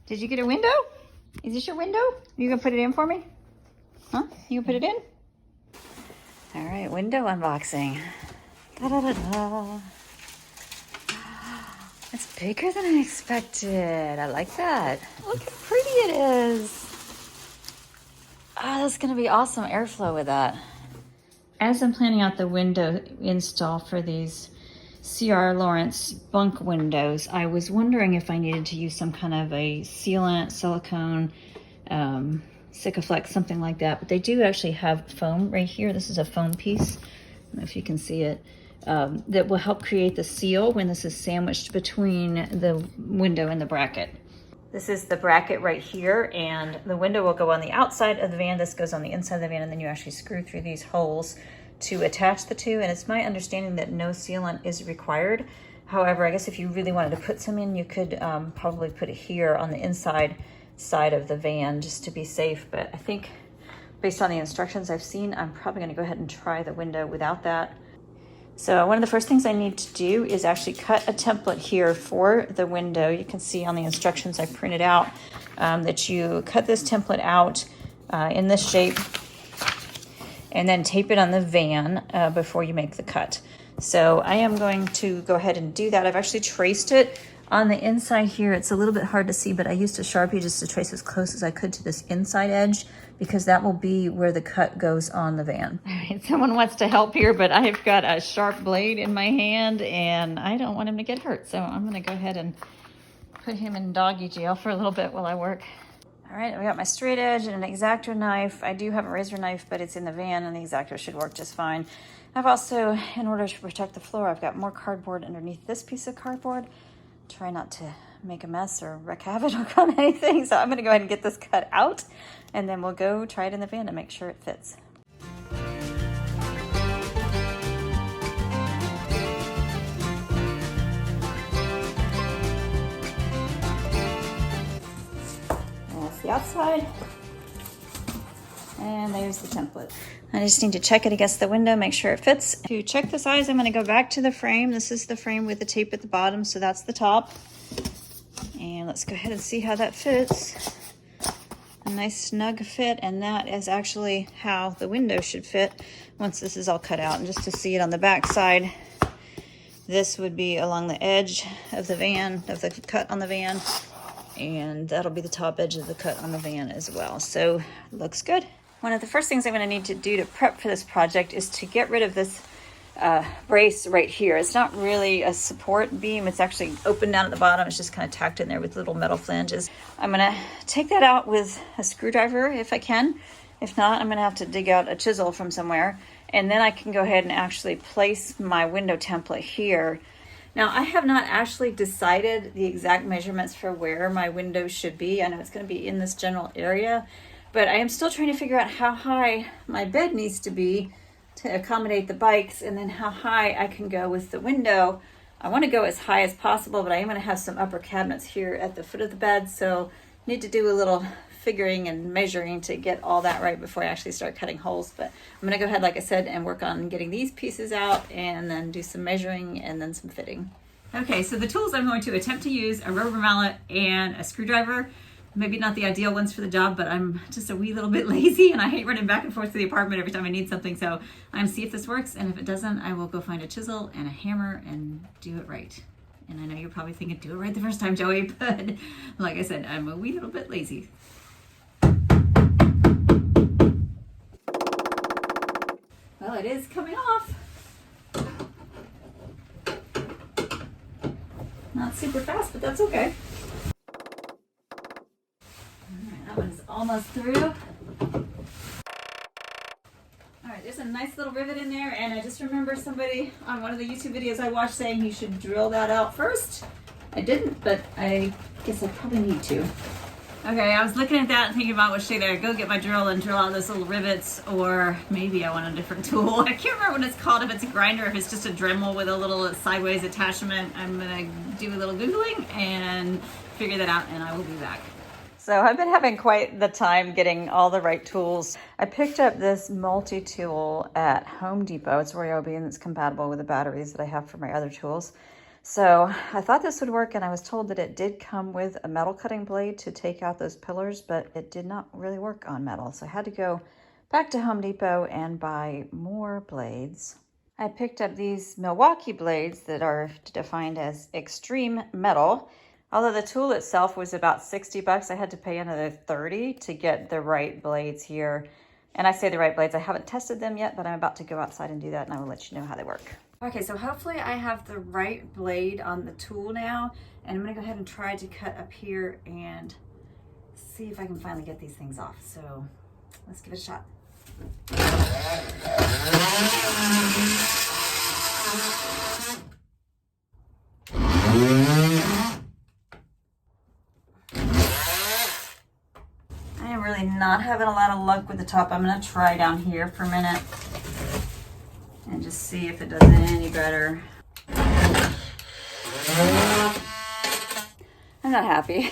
Did you get a window? Is this your window? You gonna put it in for me? Huh? You gonna put it in? All right, window unboxing. Da-da-da-da. It's bigger than I expected. I like that. Look how pretty it is. Oh, that's gonna be awesome airflow with that. As I'm planning out the window install for these C.R. Lawrence Bunk windows, I was wondering if I needed to use some kind of a sealant, silicone, Sikaflex, something like that. But they do actually have foam right here. This is a foam piece. I don't know if you can see it. That will help create the seal when this is sandwiched between the window and the bracket. This is the bracket right here, and the window will go on the outside of the van. This goes on the inside of the van, and then you actually screw through these holes to attach the two. And it's my understanding that no sealant is required. However, I guess if you really wanted to put some in, you could probably put it here on the inside side of the van just to be safe. But I think based on the instructions I've seen, I'm probably going to go ahead and try the window without that. So one of the first things I need to do is actually cut a template here for the window. You can see on the instructions I printed out that you cut this template out in this shape and then tape it on the van before you make the cut. So I am going to go ahead and do that. I've actually traced it on the inside here. It's a little bit hard to see, but I used a Sharpie just to trace as close as I could to this inside edge, because that will be where the cut goes on the van. All right, someone wants to help here, but I've got a sharp blade in my hand and I don't want him to get hurt. So I'm gonna go ahead and put him in doggy jail for a little bit while I work. All right, I got my straight edge and an X-Acto knife. I do have a razor knife, but it's in the van and the X-Acto should work just fine. I've also, in order to protect the floor, I've got more cardboard underneath this piece of cardboard. Try not to make a mess or wreak havoc on anything. So I'm gonna go ahead and get this cut out and then we'll go try it in the van to make sure it fits. That's the outside. And there's the template. I just need to check it against the window, make sure it fits. To check the size, I'm gonna go back to the frame. This is the frame with the tape at the bottom, so that's the top. And let's go ahead and see how that fits. A nice snug fit, and that is actually how the window should fit once this is all cut out. And just to see it on the back side, this would be along the edge of the van, of the cut on the van, and that'll be the top edge of the cut on the van as well. So looks good. One of the first things I'm going to need to do to prep for this project is to get rid of this brace right here. It's not really a support beam. It's actually open down at the bottom. It's just kind of tacked in there with little metal flanges. I'm going to take that out with a screwdriver if I can. If not, I'm going to have to dig out a chisel from somewhere. And then I can go ahead and actually place my window template here. Now, I have not actually decided the exact measurements for where my window should be. I know it's going to be in this general area, but I am still trying to figure out how high my bed needs to be to accommodate the bikes, and then how high I can go with the window. I want to go as high as possible, but I am going to have some upper cabinets here at the foot of the bed, so I need to do a little figuring and measuring to get all that right before I actually start cutting holes. But I'm going to go ahead, like I said, and work on getting these pieces out and then do some measuring and then some fitting. Okay, so the tools I'm going to attempt to use: a rubber mallet and a screwdriver. Maybe not the ideal ones for the job, but I'm just a wee little bit lazy and I hate running back and forth to the apartment every time I need something. So I'm gonna see if this works, and if it doesn't, I will go find a chisel and a hammer and do it right. And I know you're probably thinking, do it right the first time, Joey, but like I said, I'm a wee little bit lazy. Well, it is coming off. Not super fast, but that's okay. That one's almost through. All right, there's a nice little rivet in there, and I just remember somebody on one of the YouTube videos I watched saying you should drill that out first. I didn't, but I guess I probably need to. Okay, I was looking at that and thinking about what should I go get my drill and drill out those little rivets, or maybe I want a different tool. I can't remember what it's called, if it's a grinder, if it's just a Dremel with a little sideways attachment. I'm gonna do a little Googling and figure that out, and I will be back. So I've been having quite the time getting all the right tools. I picked up this multi-tool at Home Depot. It's Ryobi and it's compatible with the batteries that I have for my other tools. So I thought this would work, and I was told that it did come with a metal cutting blade to take out those pillars, but it did not really work on metal. So I had to go back to Home Depot and buy more blades. I picked up these Milwaukee blades that are defined as extreme metal. Although the tool itself was about 60 bucks, I had to pay another 30 to get the right blades here. And I say the right blades, I haven't tested them yet, but I'm about to go outside and do that, and I will let you know how they work. Okay, so hopefully I have the right blade on the tool now, and I'm gonna go ahead and try to cut up here and see if I can finally get these things off. So let's give it a shot. I am really not having a lot of luck with the top. I'm gonna try down here for a minute and just see if it does any better. I'm not happy.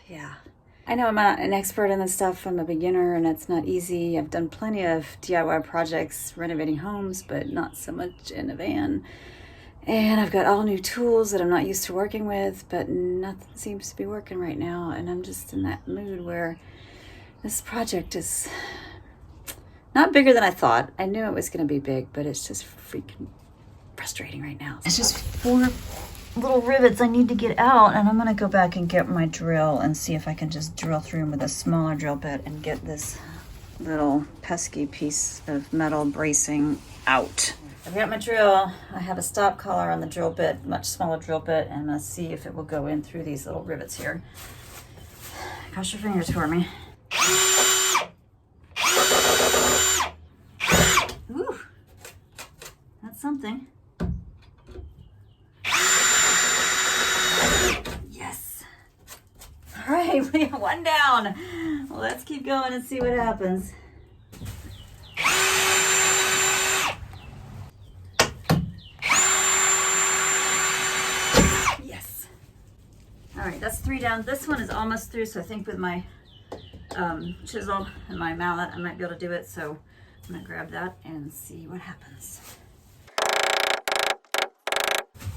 Yeah. I know I'm not an expert in this stuff. I'm a beginner and it's not easy. I've done plenty of DIY projects renovating homes, but not so much in a van. And I've got all new tools that I'm not used to working with, but nothing seems to be working right now. And I'm just in that mood where this project is not bigger than I thought. I knew it was going to be big, but it's just freaking frustrating right now. It's just 4 little rivets I need to get out, and I'm going to go back and get my drill and see if I can just drill through them with a smaller drill bit and get this little pesky piece of metal bracing out. I've got my drill. I have a stop collar on the drill bit, much smaller drill bit, and I'm going to see if it will go in through these little rivets here. Cross your fingers for me. Ooh, that's something. Yes. All right, we have one down. Well, let's keep going and see what happens. Yes. All right, that's 3 down. This one is almost through, so I think with my chisel and my mallet, I might be able to do it. So I'm gonna grab that and see what happens.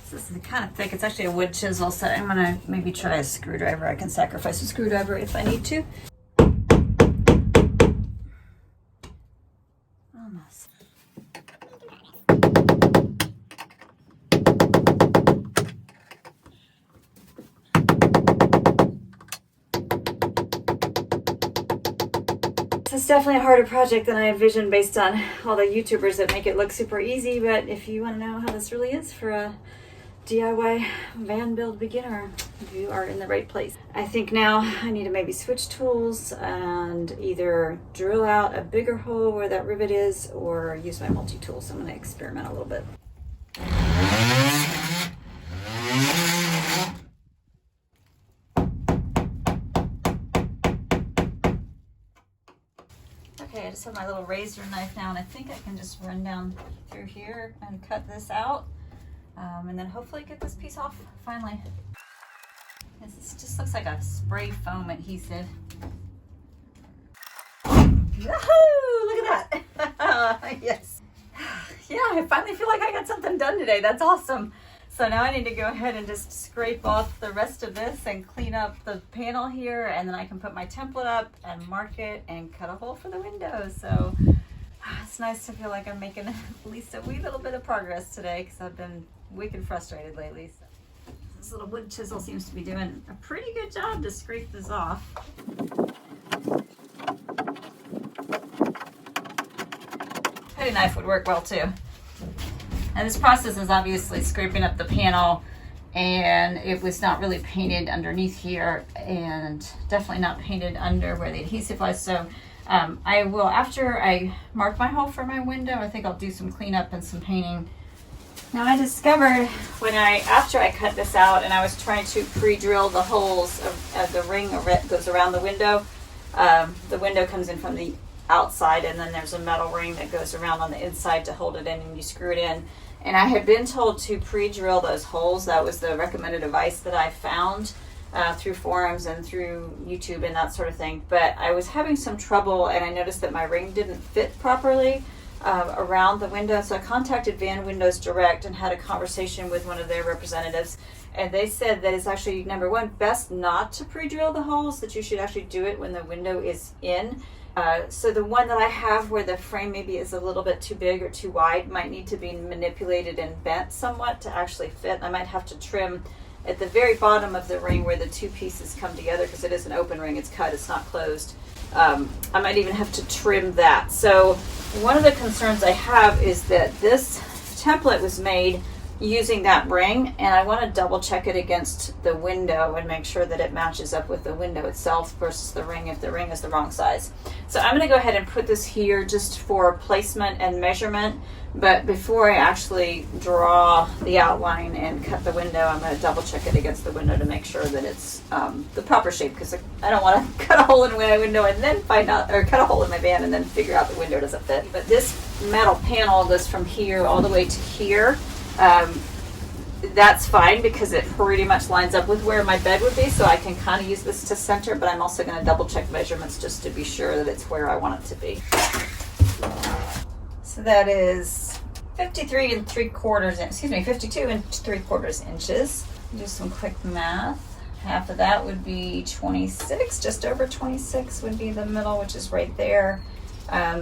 So this is kind of thick. It's actually a wood chisel, so I'm gonna maybe try a screwdriver. I can sacrifice a screwdriver if I need to. Almost. It's definitely a harder project than I envisioned based on all the YouTubers that make it look super easy, but if you want to know how this really is for a DIY van build beginner, you are in the right place. I think now I need to maybe switch tools and either drill out a bigger hole where that rivet is or use my multi-tool, so I'm going to experiment a little bit. Okay, I just have my little razor knife now, and I think I can just run down through here and cut this out, and then hopefully get this piece off finally. This just looks like a spray foam adhesive. Yahoo! Look at that! Yes. Yeah, I finally feel like I got something done today. That's awesome. So now I need to go ahead and just scrape off the rest of this and clean up the panel here, and then I can put my template up and mark it and cut a hole for the window. So it's nice to feel like I'm making at least a wee little bit of progress today, because I've been wicked frustrated lately. So this little wood chisel seems to be doing a pretty good job to scrape this off. Putty knife would work well too. And this process is obviously scraping up the panel, and it was not really painted underneath here, and definitely not painted under where the adhesive was. So I will, after I mark my hole for my window, I think I'll do some cleanup and some painting. Now I discovered after I cut this out and I was trying to pre-drill the holes of the ring that goes around the window comes in from the outside, and then there's a metal ring that goes around on the inside to hold it in, and you screw it in. And I had been told to pre-drill those holes. That was the recommended advice that I found through forums and through YouTube and that sort of thing. But I was having some trouble, and I noticed that my ring didn't fit properly. around the window. So I contacted Van Windows Direct and had a conversation with one of their representatives, and they said that it's actually, number one, best not to pre-drill the holes, that you should actually do it when the window is in. So the one that I have where the frame maybe is a little bit too big or too wide might need to be manipulated and bent somewhat to actually fit. I might have to trim at the very bottom of the ring where the two pieces come together, because it is an open ring, it's cut, it's not closed. I might even have to trim that. So one of the concerns I have is that this template was made using that ring, and I want to double check it against the window and make sure that it matches up with the window itself versus the ring if the ring is the wrong size. So I'm going to go ahead and put this here just for placement and measurement, but before I actually draw the outline and cut the window, I'm going to double check it against the window to make sure that it's the proper shape, because I don't want to cut a hole in my window and then find out, or cut a hole in my van and then figure out the window doesn't fit. But this metal panel goes from here all the way to here. That's fine because it pretty much lines up with where my bed would be, so I can kind of use this to center, but I'm also going to double check measurements just to be sure that it's where I want it to be. So that is 52 and 3/4 inches. Do some quick math. Half of that would be 26, just over 26 would be the middle, which is right there.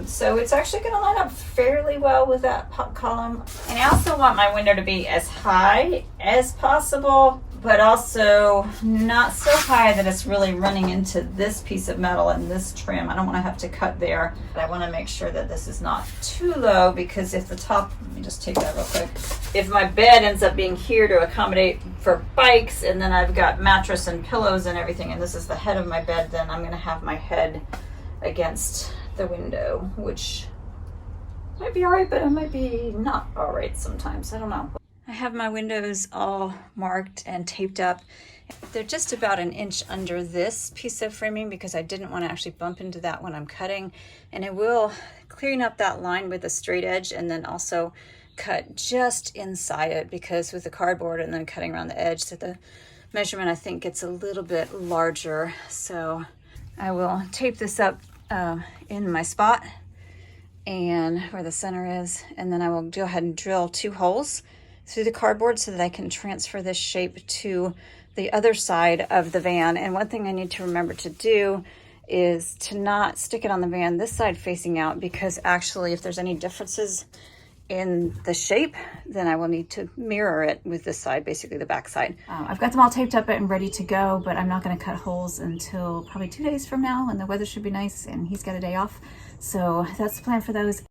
So it's actually going to line up fairly well with that column. And I also want my window to be as high as possible, but also not so high that it's really running into this piece of metal and this trim. I don't want to have to cut there. But I want to make sure that this is not too low, because if the top, let me just take that real quick. If my bed ends up being here to accommodate for bikes, and then I've got mattress and pillows and everything, and this is the head of my bed, then I'm going to have my head against the window, which might be all right, but it might be not all right sometimes. I don't know. I have my windows all marked and taped up. They're just about an inch under this piece of framing because I didn't want to actually bump into that when I'm cutting. And I will clean up that line with a straight edge and then also cut just inside it, because with the cardboard and then cutting around the edge, so the measurement I think gets a little bit larger. So I will tape this up in my spot and where the center is, and then I will go ahead and drill 2 holes through the cardboard so that I can transfer this shape to the other side of the van. And one thing I need to remember to do is to not stick it on the van this side facing out, because actually if there's any differences in the shape, then I will need to mirror it with this side, basically the back side. I've got them all taped up and ready to go, but I'm not going to cut holes until probably 2 days from now, and the weather should be nice and he's got a day off. So that's the plan for those.